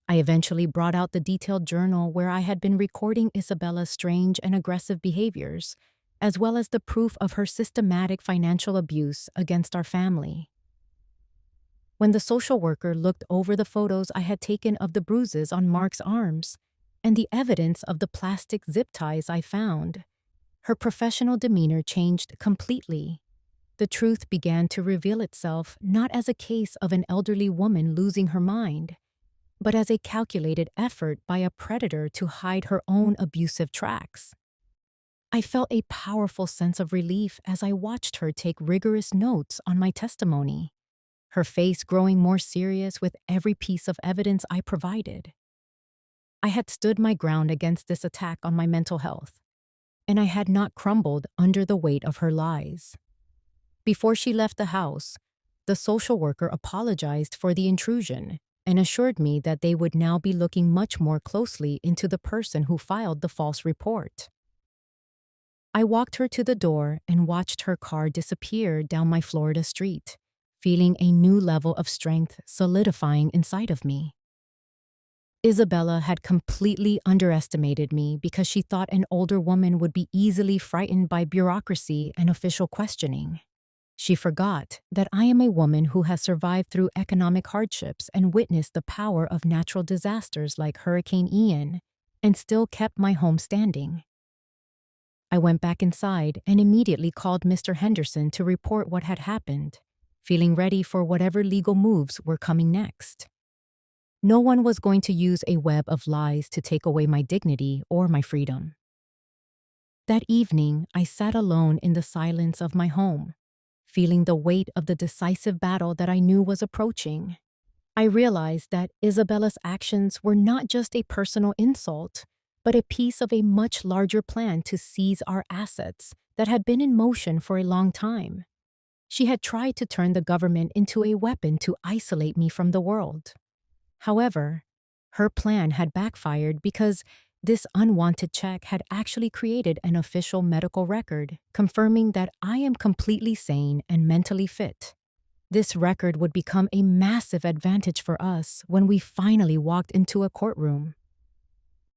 I eventually brought out the detailed journal where I had been recording Isabella's strange and aggressive behaviors, as well as the proof of her systematic financial abuse against our family. When the social worker looked over the photos I had taken of the bruises on Mark's arms and the evidence of the plastic zip ties I found, her professional demeanor changed completely. The truth began to reveal itself not as a case of an elderly woman losing her mind, but as a calculated effort by a predator to hide her own abusive tracks. I felt a powerful sense of relief as I watched her take rigorous notes on my testimony, her face growing more serious with every piece of evidence I provided. I had stood my ground against this attack on my mental health, and I had not crumbled under the weight of her lies. Before she left the house, the social worker apologized for the intrusion and assured me that they would now be looking much more closely into the person who filed the false report. I walked her to the door and watched her car disappear down my Florida street, feeling a new level of strength solidifying inside of me. Isabella had completely underestimated me because she thought an older woman would be easily frightened by bureaucracy and official questioning. She forgot that I am a woman who has survived through economic hardships and witnessed the power of natural disasters like Hurricane Ian, and still kept my home standing. I went back inside and immediately called Mr. Henderson to report what had happened, feeling ready for whatever legal moves were coming next. No one was going to use a web of lies to take away my dignity or my freedom. That evening, I sat alone in the silence of my home, feeling the weight of the decisive battle that I knew was approaching. I realized that Isabella's actions were not just a personal insult, but a piece of a much larger plan to seize our assets that had been in motion for a long time. She had tried to turn the government into a weapon to isolate me from the world. However, her plan had backfired because this unwanted check had actually created an official medical record confirming that I am completely sane and mentally fit. This record would become a massive advantage for us when we finally walked into a courtroom.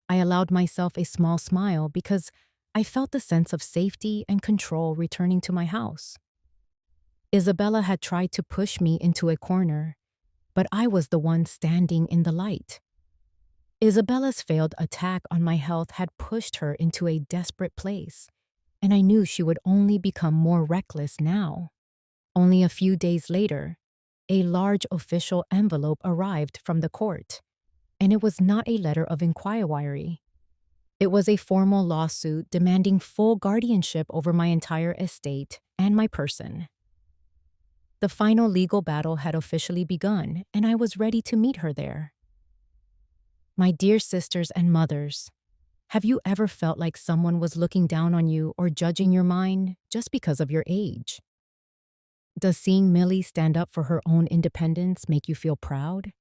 I allowed myself a small smile because I felt the sense of safety and control returning to my house. Isabella had tried to push me into a corner, but I was the one standing in the light. Isabella's failed attack on my health had pushed her into a desperate place, and I knew she would only become more reckless now. Only a few days later, a large official envelope arrived from the court, and it was not a letter of inquiry. It was a formal lawsuit demanding full guardianship over my entire estate and my person. The final legal battle had officially begun, and I was ready to meet her there. My dear sisters and mothers, have you ever felt like someone was looking down on you or judging your mind just because of your age? Does seeing Millie stand up for her own independence make you feel proud?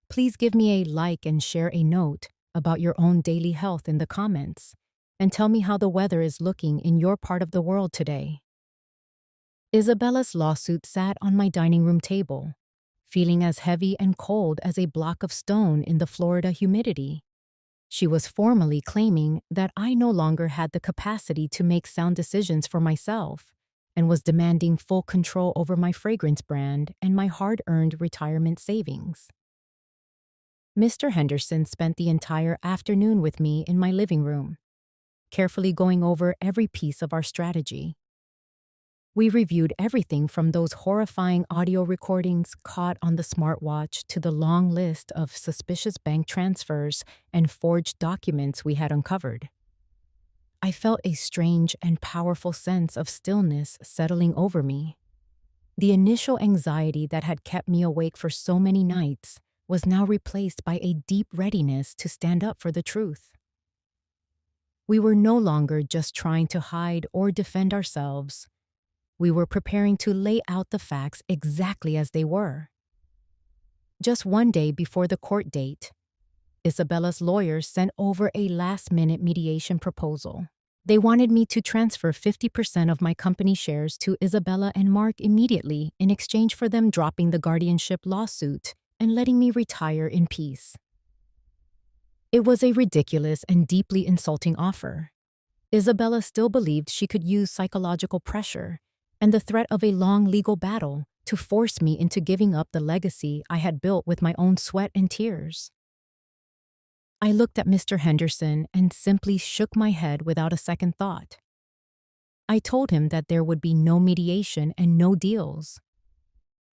Please give me a like and share a note about your own daily health in the comments, and tell me how the weather is looking in your part of the world today. Isabella's lawsuit sat on my dining room table, feeling as heavy and cold as a block of stone in the Florida humidity. She was formally claiming that I no longer had the capacity to make sound decisions for myself, and was demanding full control over my fragrance brand and my hard-earned retirement savings. Mr. Henderson spent the entire afternoon with me in my living room, carefully going over every piece of our strategy. We reviewed everything from those horrifying audio recordings caught on the smartwatch to the long list of suspicious bank transfers and forged documents we had uncovered. I felt a strange and powerful sense of stillness settling over me. The initial anxiety that had kept me awake for so many nights was now replaced by a deep readiness to stand up for the truth. We were no longer just trying to hide or defend ourselves. We were preparing to lay out the facts exactly as they were. Just one day before the court date, Isabella's lawyers sent over a last-minute mediation proposal. They wanted me to transfer 50% of my company shares to Isabella and Mark immediately in exchange for them dropping the guardianship lawsuit and letting me retire in peace. It was a ridiculous and deeply insulting offer. Isabella still believed she could use psychological pressure and the threat of a long legal battle to force me into giving up the legacy I had built with my own sweat and tears. I looked at Mr. Henderson and simply shook my head without a second thought. I told him that there would be no mediation and no deals.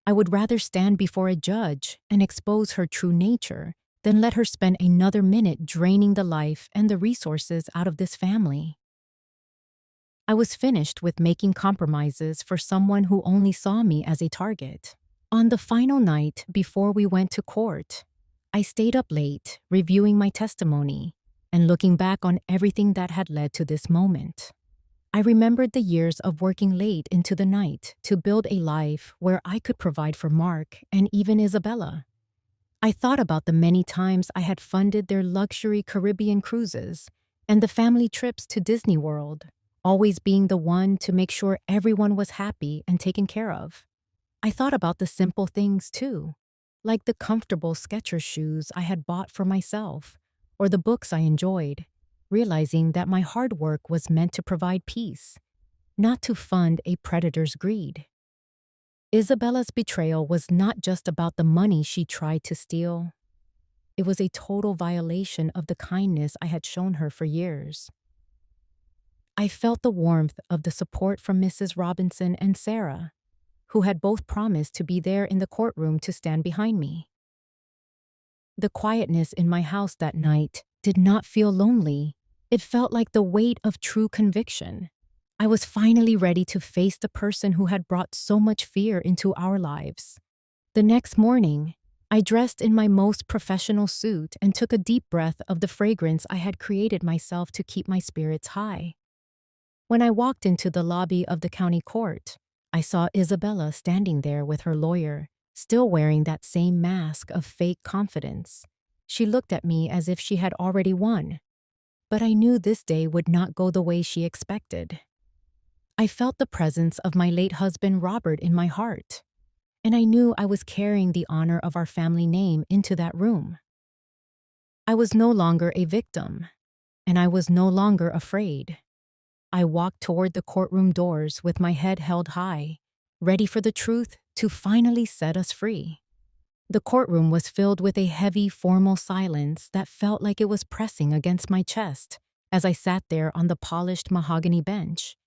I would rather stand before a judge and expose her true nature than let her spend another minute draining the life and the resources out of this family. I was finished with making compromises for someone who only saw me as a target. On the final night before we went to court, I stayed up late reviewing my testimony and looking back on everything that had led to this moment. I remembered the years of working late into the night to build a life where I could provide for Mark and even Isabella. I thought about the many times I had funded their luxury Caribbean cruises and the family trips to Disney World, always being the one to make sure everyone was happy and taken care of. I thought about the simple things too, like the comfortable Skechers shoes I had bought for myself, or the books I enjoyed, realizing that my hard work was meant to provide peace, not to fund a predator's greed. Isabella's betrayal was not just about the money she tried to steal. It was a total violation of the kindness I had shown her for years. I felt the warmth of the support from Mrs. Robinson and Sarah, who had both promised to be there in the courtroom to stand behind me. The quietness in my house that night did not feel lonely. It felt like the weight of true conviction. I was finally ready to face the person who had brought so much fear into our lives. The next morning, I dressed in my most professional suit and took a deep breath of the fragrance I had created myself to keep my spirits high. When I walked into the lobby of the county court, I saw Isabella standing there with her lawyer, still wearing that same mask of fake confidence. She looked at me as if she had already won. But I knew this day would not go the way she expected. I felt the presence of my late husband Robert in my heart, and I knew I was carrying the honor of our family name into that room. I was no longer a victim, and I was no longer afraid. I walked toward the courtroom doors with my head held high, ready for the truth to finally set us free. The courtroom was filled with a heavy, formal silence that felt like it was pressing against my chest as I sat there on the polished mahogany bench.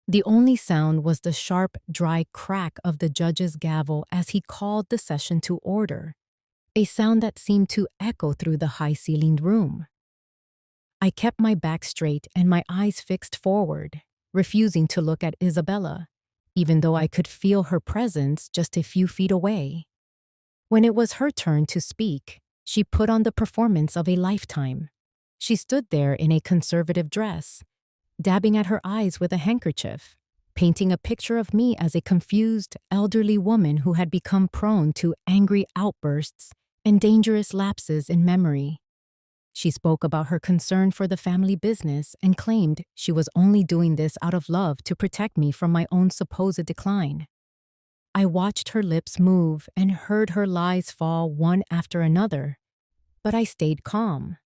The only sound was the sharp, dry crack of the judge's gavel as he called the session to order, a sound that seemed to echo through the high-ceilinged room. I kept my back straight and my eyes fixed forward, refusing to look at Isabella, even though I could feel her presence just a few feet away. When it was her turn to speak, she put on the performance of a lifetime. She stood there in a conservative dress, dabbing at her eyes with a handkerchief, painting a picture of me as a confused, elderly woman who had become prone to angry outbursts and dangerous lapses in memory. She spoke about her concern for the family business and claimed she was only doing this out of love to protect me from my own supposed decline. I watched her lips move and heard her lies fall one after another, but I stayed calm.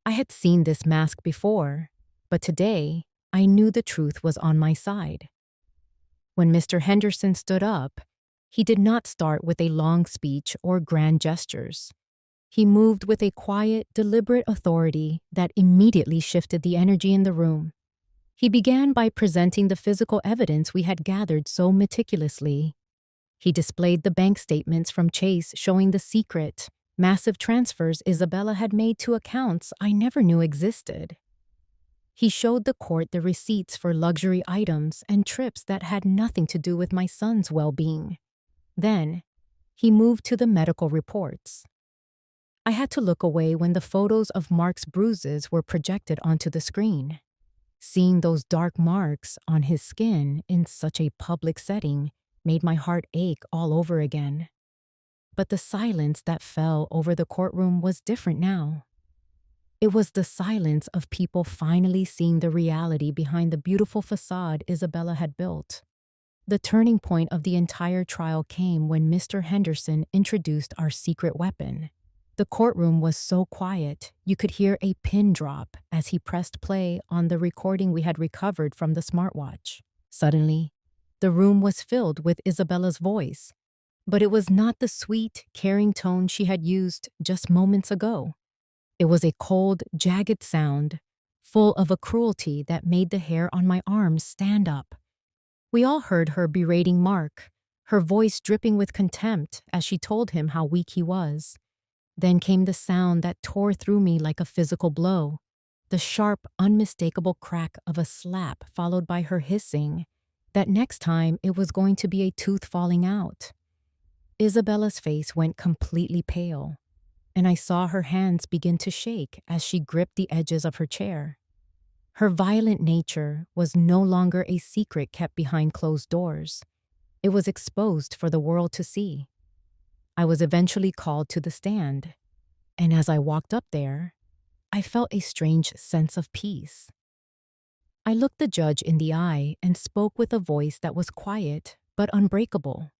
I had seen this mask before, but today I knew the truth was on my side. When Mr. Henderson stood up, he did not start with a long speech or grand gestures. He moved with a quiet, deliberate authority that immediately shifted the energy in the room. He began by presenting the physical evidence we had gathered so meticulously. He displayed the bank statements from Chase showing the secret, massive transfers Isabella had made to accounts I never knew existed. He showed the court the receipts for luxury items and trips that had nothing to do with my son's well-being. Then, he moved to the medical reports. I had to look away when the photos of Mark's bruises were projected onto the screen. Seeing those dark marks on his skin in such a public setting made my heart ache all over again. But the silence that fell over the courtroom was different now. It was the silence of people finally seeing the reality behind the beautiful facade Isabella had built. The turning point of the entire trial came when Mr. Henderson introduced our secret weapon. The courtroom was so quiet, you could hear a pin drop as he pressed play on the recording we had recovered from the smartwatch. Suddenly, the room was filled with Isabella's voice, but it was not the sweet, caring tone she had used just moments ago. It was a cold, jagged sound, full of a cruelty that made the hair on my arms stand up. We all heard her berating Mark, her voice dripping with contempt as she told him how weak he was. Then came the sound that tore through me like a physical blow, the sharp, unmistakable crack of a slap followed by her hissing that next time it was going to be a tooth falling out. Isabella's face went completely pale, and I saw her hands begin to shake as she gripped the edges of her chair. Her violent nature was no longer a secret kept behind closed doors. It was exposed for the world to see. I was eventually called to the stand, and as I walked up there, I felt a strange sense of peace. I looked the judge in the eye and spoke with a voice that was quiet but unbreakable.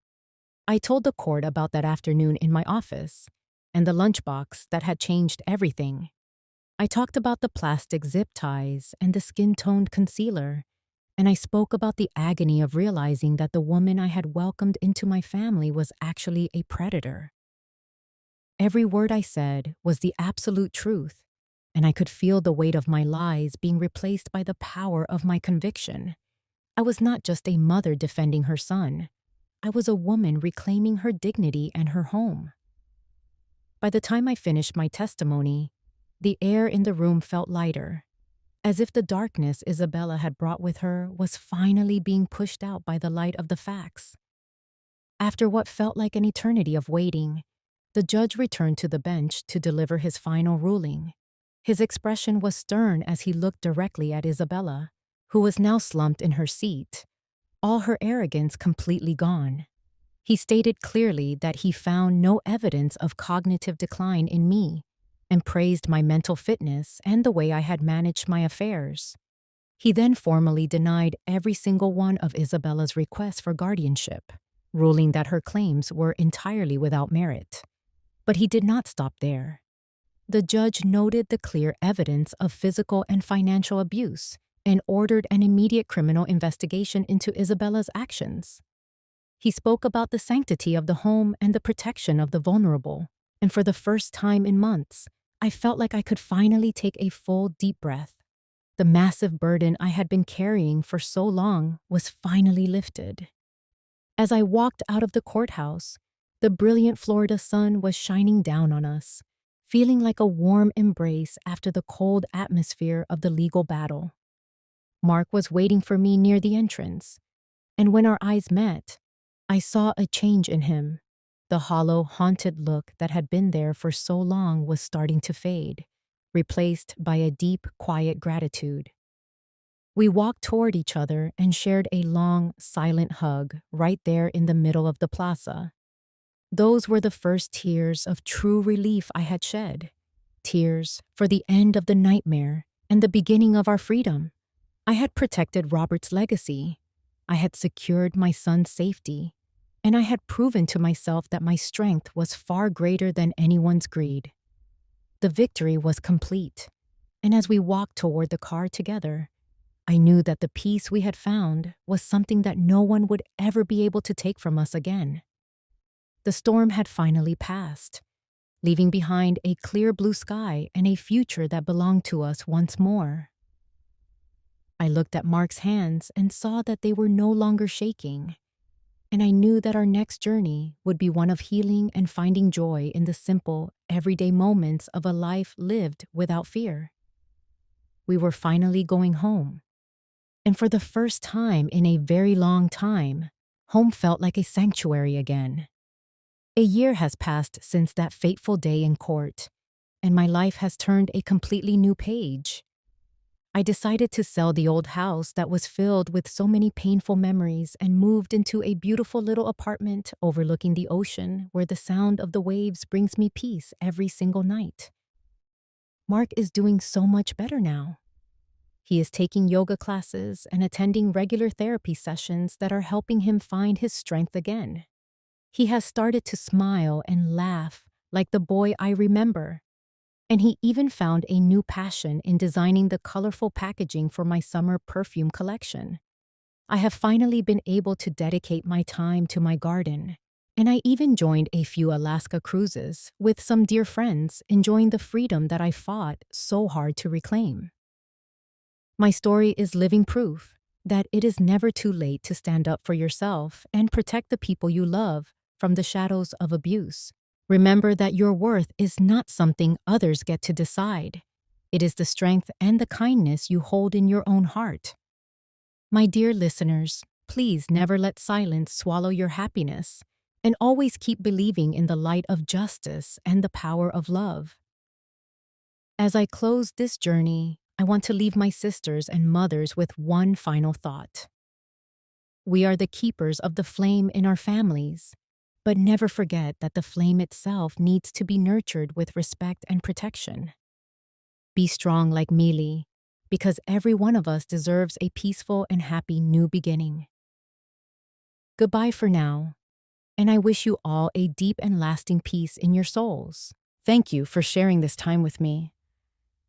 I told the court about that afternoon in my office and the lunchbox that had changed everything. I talked about the plastic zip ties and the skin-toned concealer, and I spoke about the agony of realizing that the woman I had welcomed into my family was actually a predator. Every word I said was the absolute truth, and I could feel the weight of my lies being replaced by the power of my conviction. I was not just a mother defending her son. I was a woman reclaiming her dignity and her home. By the time I finished my testimony, the air in the room felt lighter, as if the darkness Isabella had brought with her was finally being pushed out by the light of the facts. After what felt like an eternity of waiting, the judge returned to the bench to deliver his final ruling. His expression was stern as he looked directly at Isabella, who was now slumped in her seat, all her arrogance completely gone. He stated clearly that he found no evidence of cognitive decline in me and praised my mental fitness and the way I had managed my affairs. He then formally denied every single one of Isabella's requests for guardianship, ruling that her claims were entirely without merit. But he did not stop there. The judge noted the clear evidence of physical and financial abuse and ordered an immediate criminal investigation into Isabella's actions. He spoke about the sanctity of the home and the protection of the vulnerable, and for the first time in months, I felt like I could finally take a full, deep breath. The massive burden I had been carrying for so long was finally lifted. As I walked out of the courthouse, the brilliant Florida sun was shining down on us, feeling like a warm embrace after the cold atmosphere of the legal battle. Mark was waiting for me near the entrance, and when our eyes met, I saw a change in him. The hollow, haunted look that had been there for so long was starting to fade, replaced by a deep, quiet gratitude. We walked toward each other and shared a long, silent hug right there in the middle of the plaza. Those were the first tears of true relief I had shed. Tears for the end of the nightmare and the beginning of our freedom. I had protected Robert's legacy. I had secured my son's safety. And I had proven to myself that my strength was far greater than anyone's greed. The victory was complete, and as we walked toward the car together, I knew that the peace we had found was something that no one would ever be able to take from us again. The storm had finally passed, leaving behind a clear blue sky and a future that belonged to us once more. I looked at Mark's hands and saw that they were no longer shaking. And I knew that our next journey would be one of healing and finding joy in the simple, everyday moments of a life lived without fear. We were finally going home. And for the first time in a very long time, home felt like a sanctuary again. A year has passed since that fateful day in court, and my life has turned a completely new page. I decided to sell the old house that was filled with so many painful memories and moved into a beautiful little apartment overlooking the ocean where the sound of the waves brings me peace every single night. Mark is doing so much better now. He is taking yoga classes and attending regular therapy sessions that are helping him find his strength again. He has started to smile and laugh like the boy I remember. And he even found a new passion in designing the colorful packaging for my summer perfume collection. I have finally been able to dedicate my time to my garden, and I even joined a few Alaska cruises with some dear friends, enjoying the freedom that I fought so hard to reclaim. My story is living proof that it is never too late to stand up for yourself and protect the people you love from the shadows of abuse. Remember that your worth is not something others get to decide. It is the strength and the kindness you hold in your own heart. My dear listeners, please never let silence swallow your happiness, and always keep believing in the light of justice and the power of love. As I close this journey, I want to leave my sisters and mothers with one final thought. We are the keepers of the flame in our families, But never forget that the flame itself needs to be nurtured with respect and protection. Be strong like Millie, because every one of us deserves a peaceful and happy new beginning. Goodbye for now, and I wish you all a deep and lasting peace in your souls. Thank you for sharing this time with me.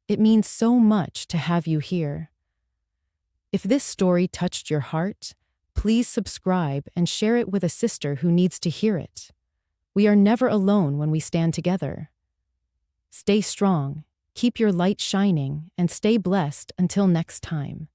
It means so much to have you here. If this story touched your heart, please subscribe and share it with a sister who needs to hear it. We are never alone when we stand together. Stay strong, keep your light shining, and stay blessed until next time.